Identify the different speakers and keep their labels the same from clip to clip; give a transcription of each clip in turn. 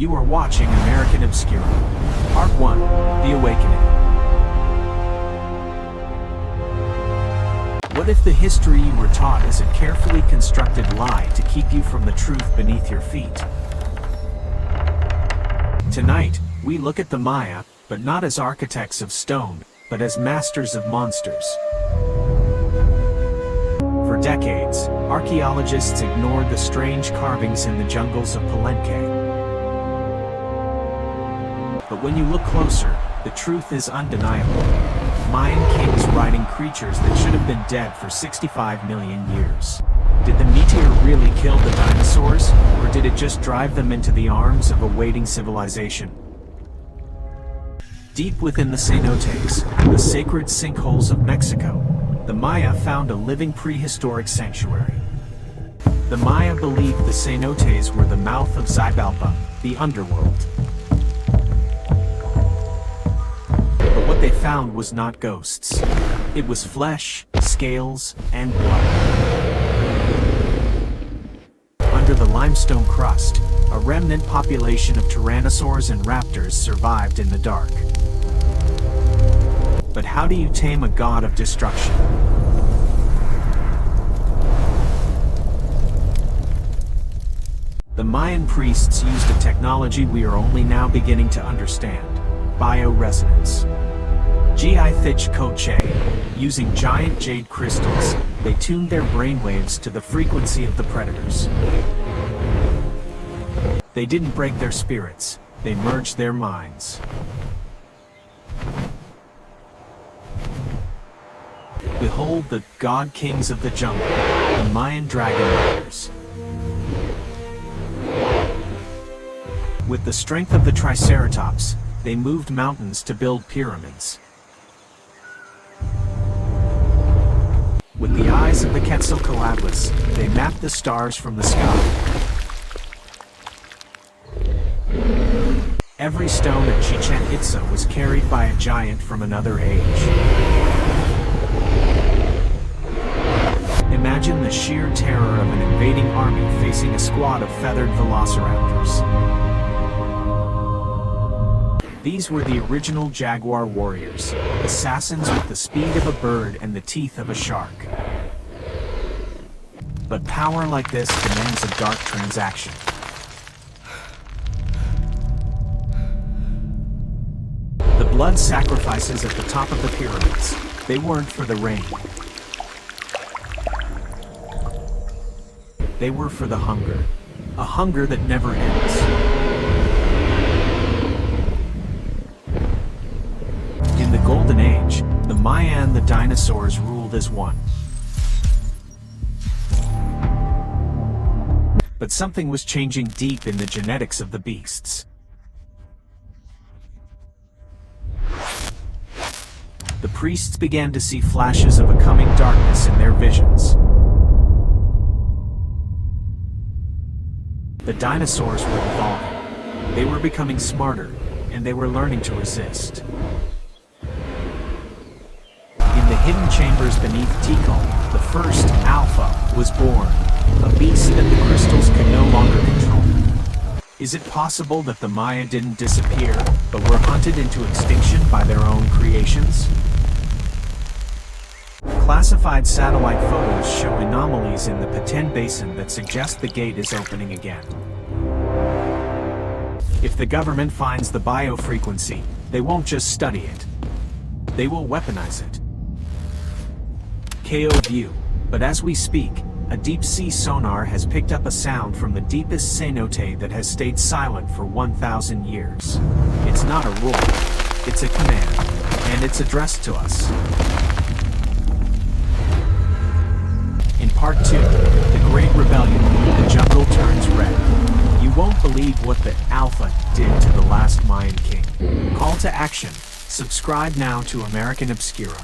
Speaker 1: You are watching American Obscura, Part 1, The Awakening. What if the history you were taught is a carefully constructed lie to keep you from the truth beneath your feet? Tonight, we look at the Maya, but not as architects of stone, but as masters of monsters. For decades, archaeologists ignored the strange carvings in the jungles of Palenque. But when you look closer, the truth is undeniable. Mayan kings riding creatures that should have been dead for 65 million years. Did the meteor really kill the dinosaurs, or did it just drive them into the arms of a waiting civilization? Deep within the Cenotes, the sacred sinkholes of Mexico, the Maya found a living prehistoric sanctuary. The Maya believed the Cenotes were the mouth of Xibalba, the underworld. But what they found was not ghosts. It was flesh, scales, and blood. Under the limestone crust, a remnant population of tyrannosaurs and raptors survived in the dark. But how do you tame a god of destruction? The Mayan priests used a technology we are only now beginning to understand: bioresonance. Using giant jade crystals, they tuned their brainwaves to the frequency of the predators. They didn't break their spirits, they merged their minds. Behold the god kings of the jungle, the Mayan dragon riders. With the strength of the Triceratops, they moved mountains to build pyramids. With the eyes of the Quetzalcoatl, they mapped the stars from the sky. Every stone at Chichen Itza was carried by a giant from another age. Imagine the sheer terror of an invading army facing a squad of feathered velociraptors. These were the original jaguar warriors, assassins with the speed of a bird and the teeth of a shark. But power like this demands a dark transaction. The blood sacrifices at the top of the pyramids, they weren't for the rain. They were for the hunger. A hunger that never ends. In the Golden Age, the Mayan and the dinosaurs ruled as one. But something was changing deep in the genetics of the beasts. The priests began to see flashes of a coming darkness in their visions. The dinosaurs were evolving. They were becoming smarter, and they were learning to resist. In the hidden chambers beneath Tikal, the first Alpha was born, a beast that the crystals could no longer control. Is it possible that the Maya didn't disappear, but were hunted into extinction by their own creations? Classified satellite photos show anomalies in the Petén Basin that suggest the gate is opening again. If the government finds the biofrequency, they won't just study it. They will weaponize it. KO view, but as we speak, a deep-sea sonar has picked up a sound from the deepest cenote that has stayed silent for 1,000 years. It's not a roar, it's a command, and it's addressed to us. In Part 2, The Great Rebellion, the jungle turns red. You won't believe what the Alpha did to the last Mayan king. Call to action. Subscribe now to American Obscura.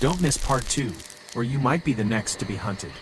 Speaker 1: Don't miss Part 2, or you might be the next to be hunted.